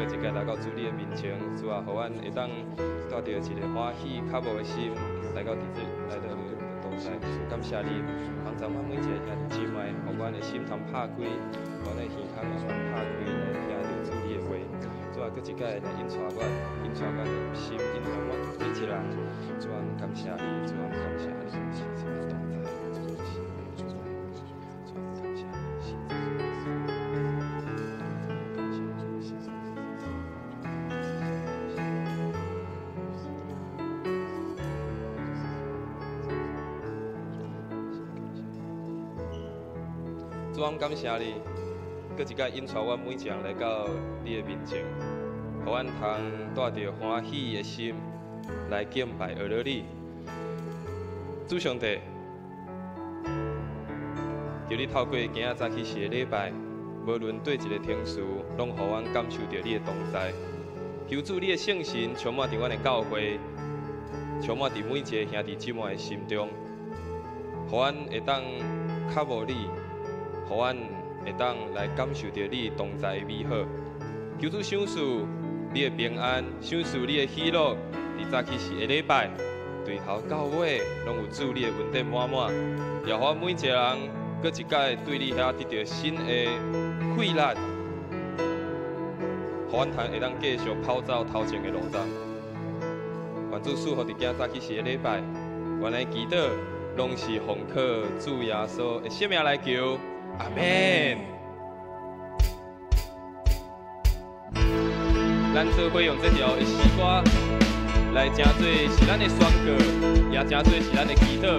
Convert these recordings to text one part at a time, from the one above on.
过一届来到主你的面前，主啊，互阮会当带着一个欢喜渴慕的心来到来到同在，主感谢你，帮助阮每一个兄弟姊妹，互阮的心通拍开，阮的耳孔慢慢拍开来听着主你的话。主啊，搁一届来引带阮的心，引导阮每一个人。主啊，感谢你，主啊，感谢你，谢谢同在，主啊，感谢你。主啊，感谢你，搁一届引带阮每一个人来到你的面前，互阮通带着欢喜的心来敬拜学了你。主上帝，求你透过今仔早起时的礼拜，无论对一个天数，拢互阮感受到你的同在。求主你的圣神充满伫阮的教会，充满伫每一个兄弟姊妹的心中，互阮会当较无你。互阮会当来感受到你同在的美好，求主赏赐你的平安，赏赐你的喜乐，伫早起时的礼拜，对头到尾拢有主你的恩典满满，也互阮每一个人，搁一届对你遐得到新的气力，互阮会当继续跑走头前的路程。愿主赐福伫今早起时的礼拜，原来祈祷拢是奉靠主耶稣的圣名来求。阿门。咱做伙用这条的诗歌来称做是咱的宣告，也称做是咱的祈祷。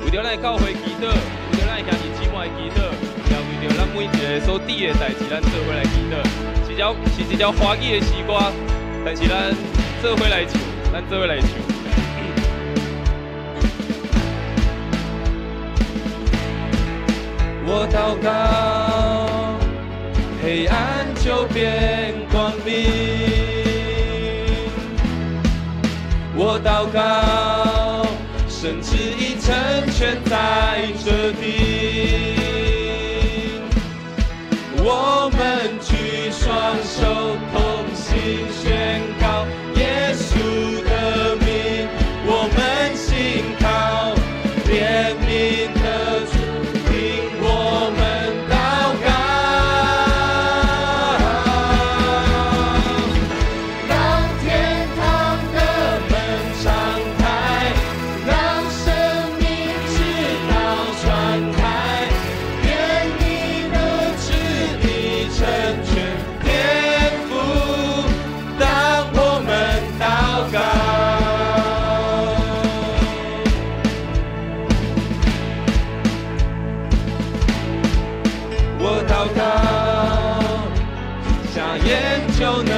为着咱的教会祈祷，为着咱的兄弟姊妹的祈祷，也为着咱每一个所伫的代志，咱做伙来祈祷。是一条华语的诗歌，但是咱做伙来唱，咱做伙来唱。我祷告，黑暗就变光明。我祷告，神旨已成全在这地。我们举双手，同心宣告耶稣的名。我们信靠怜悯的主。我们祷告，让天堂的门敞开，让生命之道传开，愿你的旨意成全天父。当我们祷告。我祷告，瞎眼就能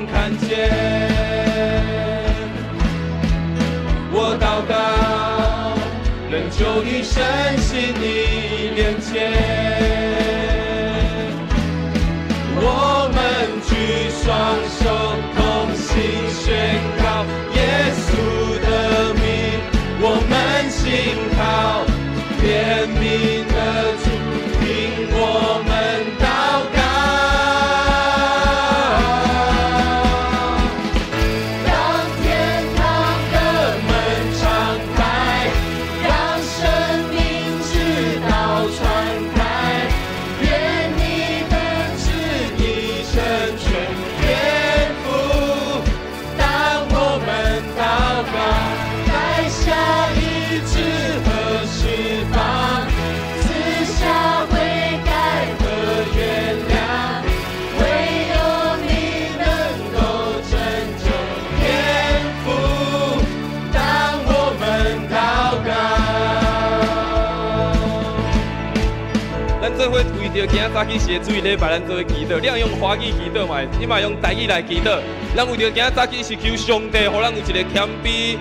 看见。我祷告，能就与神心意连接。我们举双手，同心宣告耶稣的名。我们信靠怜悯的主。我们祷告，让天堂的门敞开，让生命之道传开，愿你的旨意成全天父。当我们祷告，带下医治和释放。做伙为着今仔早起时的主日礼拜，咱做伙祈祷。你若用华语祈祷嘛，你嘛用台语来祈祷。咱为着今仔早起是求上帝，互咱有一个谦卑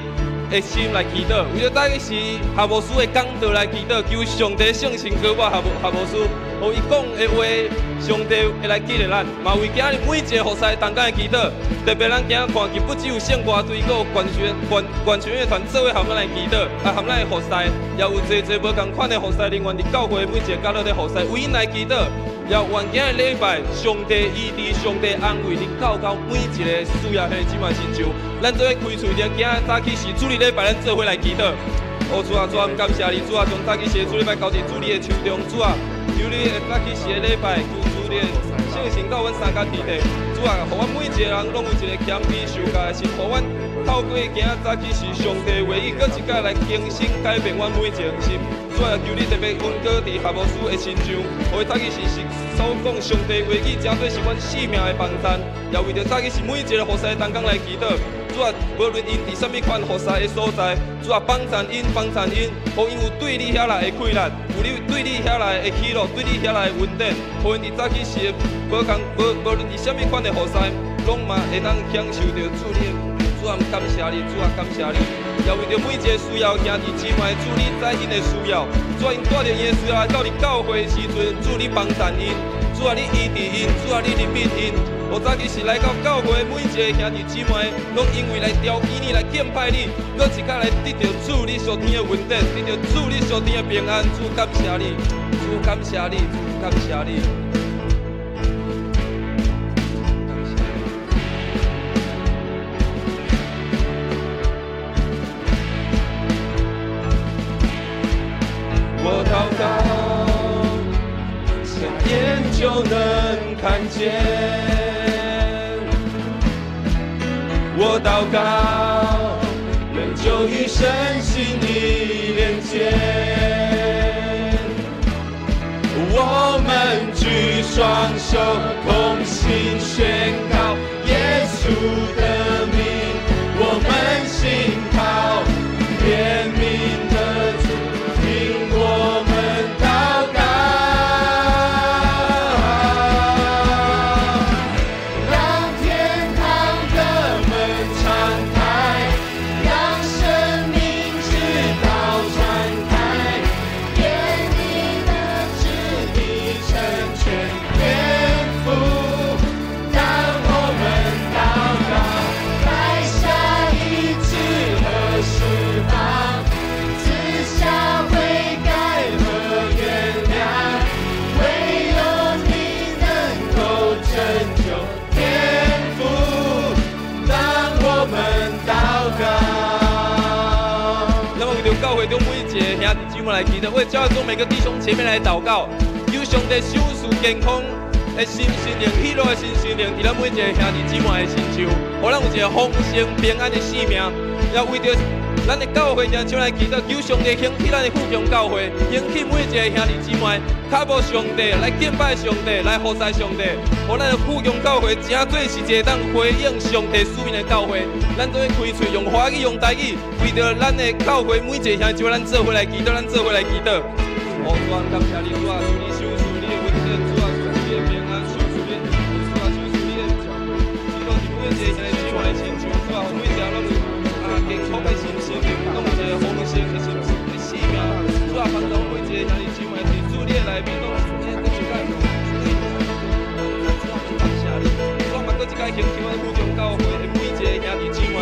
的心来祈祷。为着早起是夏牧师的讲道来祈祷，求上帝圣神给我夏牧师，互伊讲的话，上帝会来激励咱。嘛为今日每一个服侍同工的祈祷，特别咱今仔看见不只有圣歌队，还有管弦乐团做伙含咱来祈祷，含咱的服侍，也有侪无同款的服侍人员伫教会每一个角落咧服侍，为因来祈祷。也愿今日礼拜，上帝医治，上帝安慰恁教教每一个需要的即款亲像，咱做伙开喙着，今日早起是主日礼拜，咱做伙来祈祷。哦，主啊，主啊，感谢你，主啊，将早起时的主礼拜交伫主你的手中，主啊，求你早起时的礼拜，求主你的圣神到阮三甲地地，主啊，互阮每一个人拢有一个谦卑受教的心，互阮透过今仔早起时上帝的话语，搁一摆来更新改变阮每一个心。主啊，求你特别温哥伫夏牧师的身上，互伊早起时是所讲上帝话语，真对是阮生命的帮衬，也为着早起时每一个服侍同工来祈祷。主啊，无论因伫什么款服侍的所在，主啊，帮衬因，互因有对你遐来的快乐，有你对你遐来的喜乐，对你遐来的稳定，互因伫早起时无论伫什么款的服侍，拢嘛会当享受到主你的。主啊，感谢你，主啊，感谢你，也为着每一个需要兄弟姊妹，主你知因的需要，主啊，因带着因的需要来到你教会的时阵，主你帮衬因，主啊，你医治因，主啊，你怜悯因。我早起是来到教会，每一个兄弟姊妹，拢因为来朝见你，来敬拜你，搁一摆来得到主你所天的稳定，得到主你所天的平安。主感谢你，主感谢你，主感谢你。我祷告，瞎眼就能看见。我祷告，人就与神心意连接。我们举双手，同心宣告耶稣的名。我们信靠怜悯的主，听我们祷告。教会中每一个兄弟姊妹来祈祷，为教会中每个弟兄前面来祷告，求上帝手术健康的心灵、喜乐的心灵，伫咱每一个兄弟姊妹的身上，互咱有一个丰盛平安的生命。也为着咱的教会弟兄来祈祷，求上帝兴起咱的富强教会，兴起每一个兄弟姊妹，靠无上帝来敬拜上帝，来服侍上帝，互咱的富强教会真做是一个当回应上帝使命的教会。咱做开喙用华语、用台语，为着咱的教会每一个兄弟姊妹，咱做伙来祈祷，咱做伙来祈祷。主啊，感谢你，主啊，祝你收束你的稳定，主啊，祝你的平安，收束你，主啊，收束你的教会，祈祷是每一个兄弟姊妹的亲像，主啊，每一个拢有健康的心情，拢有一个丰盛的心情的生命，主啊，帮助每一个兄弟姊妹伫主你的内面，拢有一个一个。感谢你，主啊，嘛搁一摆兴起阮富强教会的每一个兄弟姊妹，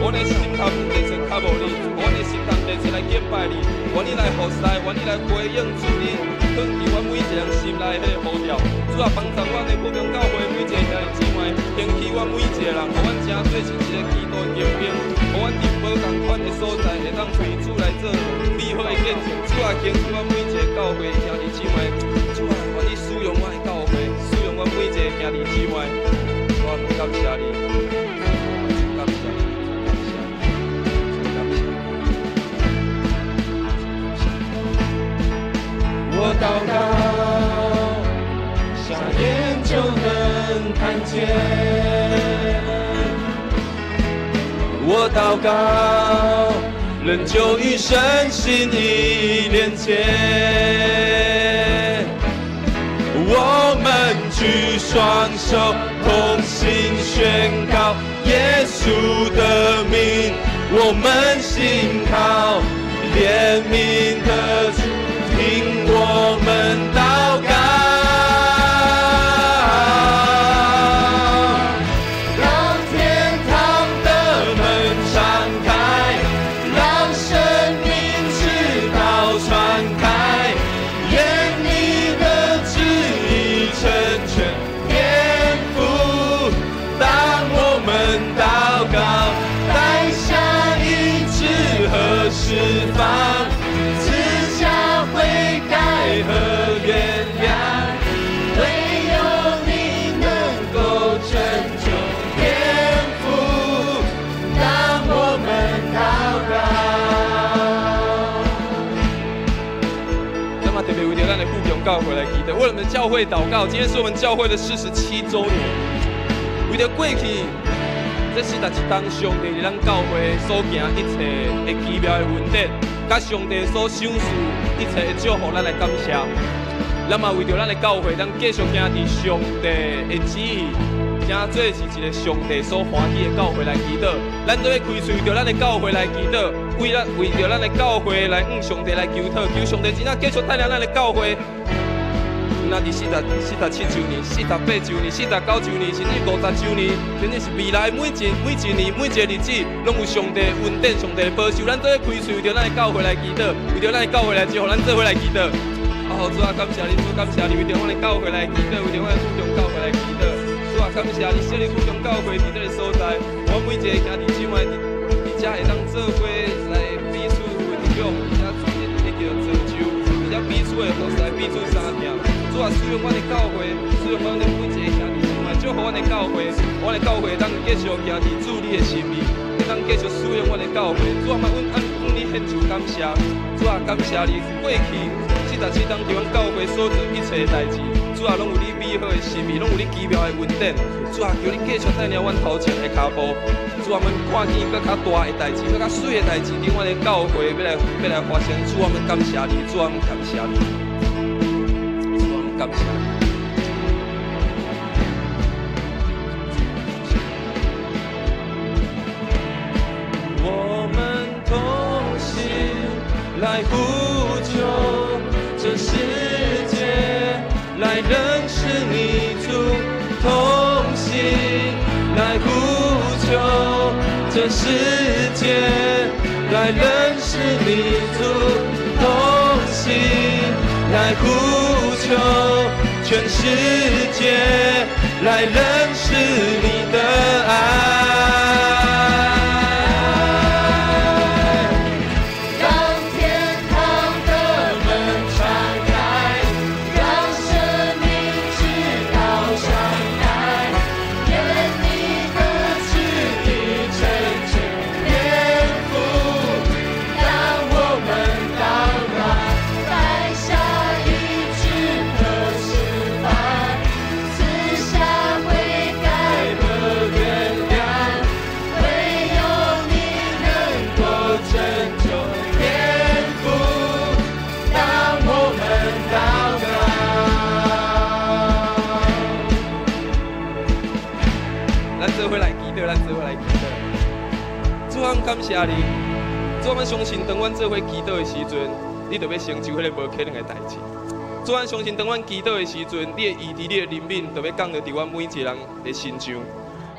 我的心头地存靠无你，我的心头地存来敬拜你，愿你来服侍，愿你来回应主你放伫阮每一个人心内迄个呼召。主啊，帮助阮的富强教会每一个兄弟姊妹，兴起阮每一个人，互阮真做是一个基督的精兵，互阮伫无同款的所在，会当为主来做美好的见证。主啊，兴起阮每一个教会兄弟姊妹，主啊，愿你使用阮的教会，使用阮每一个兄弟姊妹。主啊，感谢你，感谢你，感谢你，感谢你。我祷告，瞎眼就能看见。我祷告，人就与神心意连接。我们举双手，同心宣告耶稣的名。我们信靠怜悯的主，听我们祷告。让天堂的门敞开，让生命之道传开，愿你的旨意教会来祈祷，为我们教会祷告。今天是我们教会的47周年，为了过去这41当上帝伫咱教会所行一切的奇妙的恩典，甲上帝所赏赐一切的祝福，咱来感谢。咱嘛为着咱的教会，咱继续行伫上帝的旨意，正做是一个上帝所欢喜的教会来祈祷。咱都要开喙为着咱的教会来祈祷，为着咱的教会来向上帝来求讨，求上帝真正继续带领咱的教会。那伫47周年、48周年、49周年，甚至50周年，甚至是未来每一年、每一个日子，拢有上帝恩典、上帝保守。咱都要开喙为着咱的教会来祈祷，为着咱的教会来祝福，咱做伙来祈祷。主啊，感谢你，主感谢你，为着我的教会来祈祷，为着我的祖宗教会来祈祷。主啊，感谢你，设立祖宗教会伫这个所在，我每一个兄弟姊妹伫遮会当做伙来彼此分享，而且做一个造就，而且彼此的服侍，彼此相听。主啊，使用我的教会，使用我的每一个兄弟姊妹，祝福我的教会，我的教会当继续行伫主你的心意，当继续使用我的教会。主啊，嘛，阮你献上感谢。主啊，感谢你过去47当伫阮教会所做一切代志，主啊，拢有你美好的心意，拢有你奇妙的恩典。主啊，求你继续带领阮头前的脚步。主啊，阮看见更较大的代志，更较水的代志，伫阮的教会要来发生。主啊，阮感谢你，主啊，阮感谢你，主啊，阮感谢你。我们同心来呼求这世界，来认识你主，同心来呼求这世界，来认识你主，同心来呼求全世界，来认识你的爱。感谢你，主，我相信当阮做伙祈祷的时阵，你就要成就迄个无可能的代志。主，我相信当阮祈祷的时阵，你的意志、你的灵敏，就要降落伫阮每一个人的身上。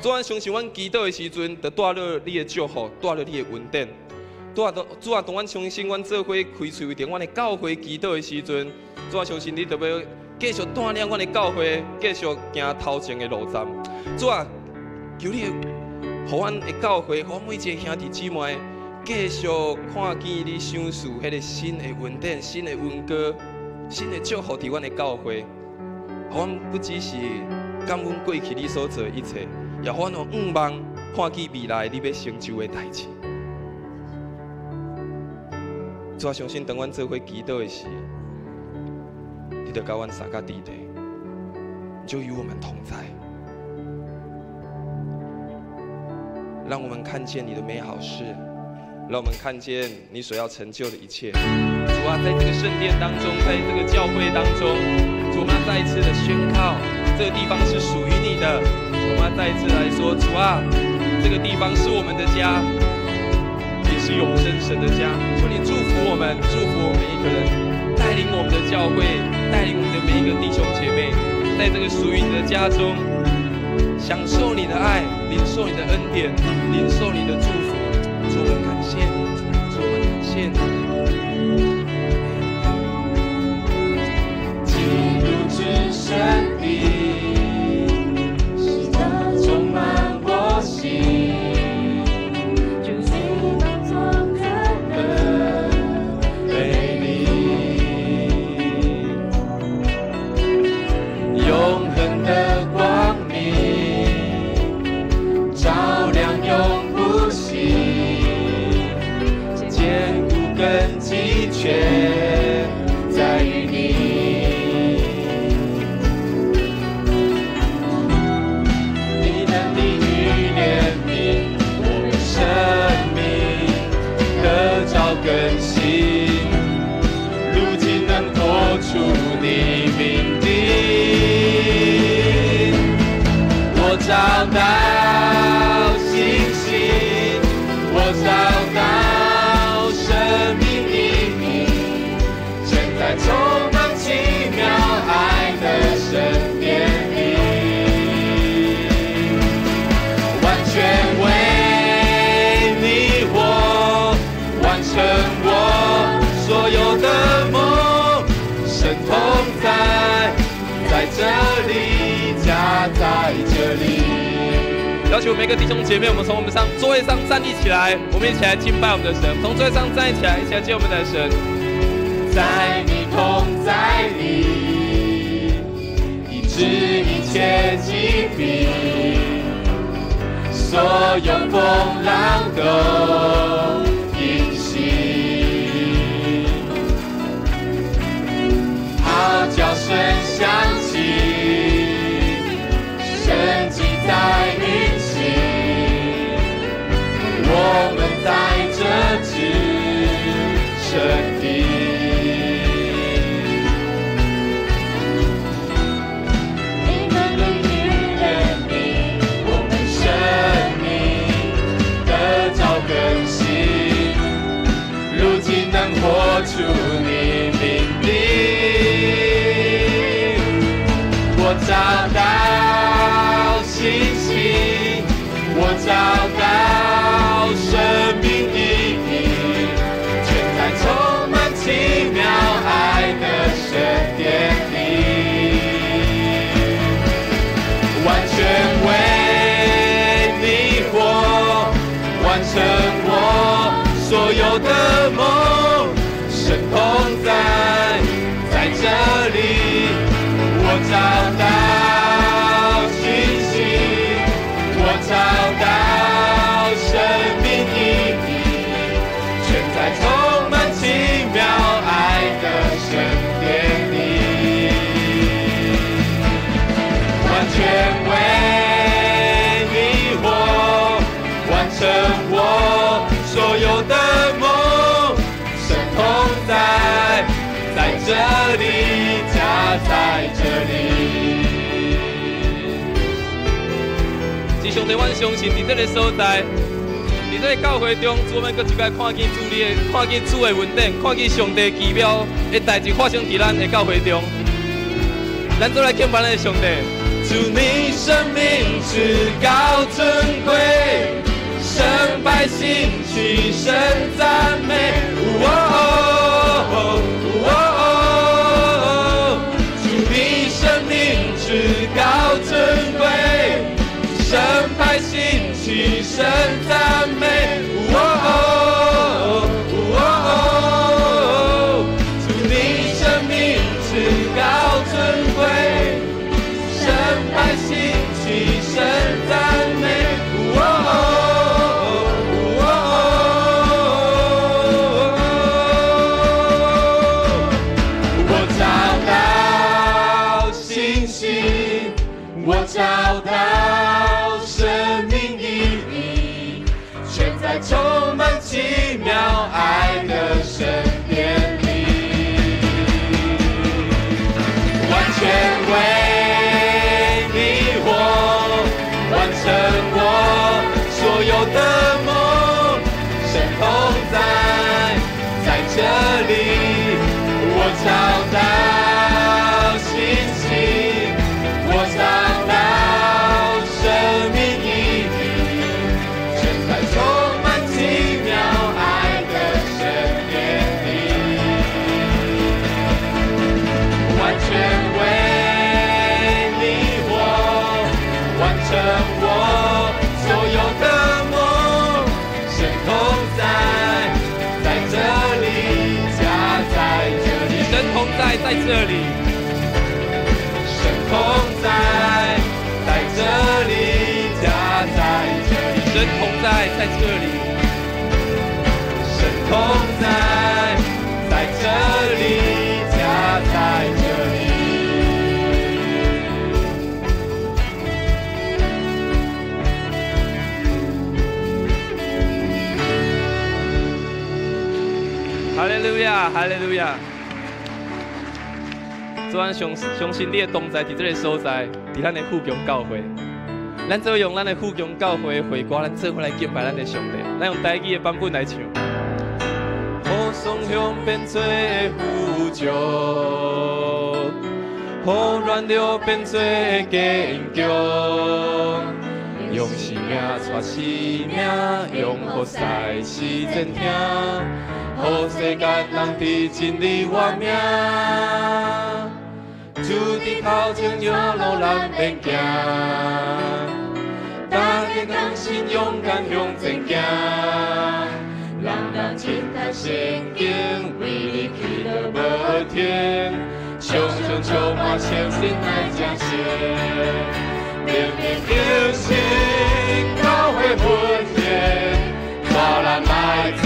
主，我相信阮祈祷的时阵，就带落你的祝福，带落你的恩典。主啊，当阮相信阮做伙开喙为着阮的教会祈祷的时阵，主，我相信你就要继续带领阮的教会，继续行头前的路站。主啊，求你。互阮的教会，互阮每一个兄弟姊妹，继续看见你赏赐迄个新的恩典、新的恩歌、新的祝福伫阮的教会。互阮不只是感恩过去你所做的一切，也互阮仰望看见未来你要成就的代志。主啊，相信当阮做伙祈祷的时，你就甲阮三甲地地，就与我们同在。让我们看见你的美好事，让我们看见你所要成就的一切。主啊，在这个圣殿当中，在这个教会当中，主啊，再一次的宣告，这个地方是属于你的。主啊，再一次来说，主啊，这个地方是我们的家，也是永生神的家。求你祝福我们，祝福我们每一个人，带领我们的教会，带领我们的每一个弟兄姐妹，在这个属于你的家中。享受你的爱，领受你的恩典，领受你的祝福。主，我们感谢你，主，我们感谢你。进入至圣地，喜乐充满我心。就你当作可恩美丽，永恒的光明。永不息，坚固根基全在于你。找到信心，我找到生命意义，正在充满奇妙爱的身边里，完全为你我完成我所有的梦，神同在，在这里，家在这里。要求每个弟兄姐妹，我们从我们座位上站立起来，我们一起来敬拜我们的神。从座位上站立起来，一起来接我们的神。在你同在里，医治一切疾病，所有风浪都平息，号角声响起，神迹在运行，我们在这支圣地。你们的怜悯，我们生命得着更新，如今能活出你命令。我找到信心，我找到生命意义，全在充满奇妙爱的神殿里，完全为你活，完成我所有的梦，神同在，在这里，我找到信心，我找到生命意义，全在充满奇妙爱的神殿里，完全为你我完成我所有的梦，神同在，在这里，家在这里。弟兄姊妹，我相信在这个所在，在这个教会中，我们搁一摆看见主的，看见主的恩典，看见上帝奇妙的代志发生在咱的教会中。咱做来敬拜咱的上帝。主你生命至高尊贵，圣百姓齐声赞美。主你生命至高尊贵，圣百姓齐声赞美。主你生命至高尊贵，圣百姓齐声赞美。我找到生命意义，全在充满奇妙爱的神殿里，完全为你我完成我所有的梦，神同在，在这里，我找到信心，我找生命意义，全在充满奇妙爱的神殿里，完全为你我完成我所有的梦，神同在，在这里，家在这里，神同在，在这里，神同在。在这里，家在这里，神同在，在这里，神同在，在这里，家在这里。哈利路亚，哈利路亚！主，咱相信你的同在，在这个所在，在咱的富强教会。咱做用咱的富强教会会歌，咱做伙来敬拜咱的上帝。咱用台语的版本来唱。互双向变做富足，互软弱变做坚强。用生命带生命，用予使世人听，予世间人伫真理活命。主伫头前有路咱免惊，大家同心勇敢向前行。人人亲读圣经，为你祈祷无停，常常充满信心来正信。明明救星，教会分裂，带咱来做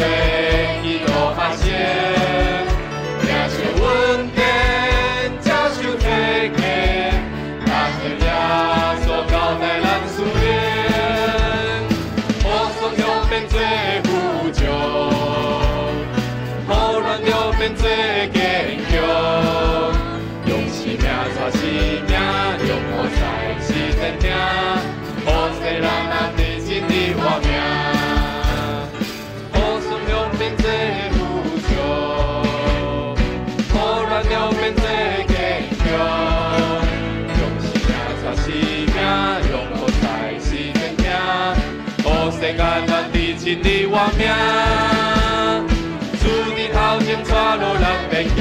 基督学生，领受稳定，接受体贴，但是耶稣交代咱思念，互双向变做富足，互软弱变做坚强，用生命带生命，用予使世人听，予世人伫真理活命，互双向变做富足，互软弱变做坚强，用生命带生命，用予使世人听，予世间人伫真理活命，主伫头前带路咱免惊。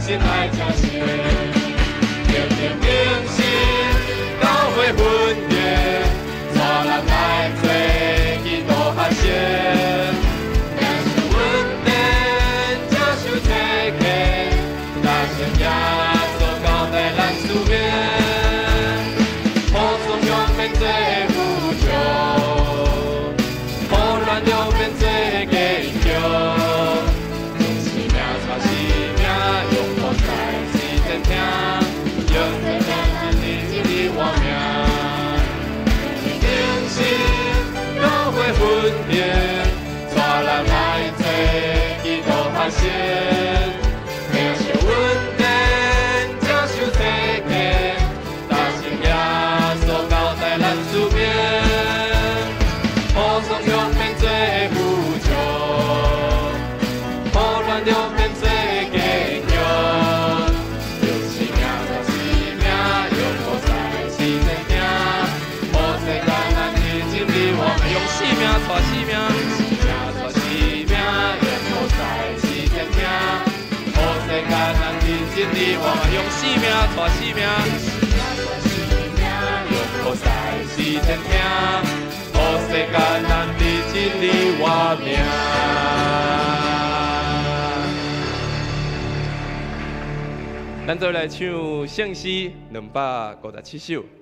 心爱正信，明明明心，教会分裂，带咱来做基督学生，领受稳定，接受体贴，但是耶稣交代咱思念，互双向变做富足，互软弱变做坚强。分裂，带咱来做基督学生，领受稳定，接受体贴，但是耶稣交代咱思念，互双向变做富足，互软弱变做坚强，用生命带生命，用予使世人听，予世间人伫真理活命。用生命带生命，带生命，用予使世人听，予世间人伫真理活命。用生命带生命，用予使世人听，予世间人伫真理活命。咱再来唱圣诗257首。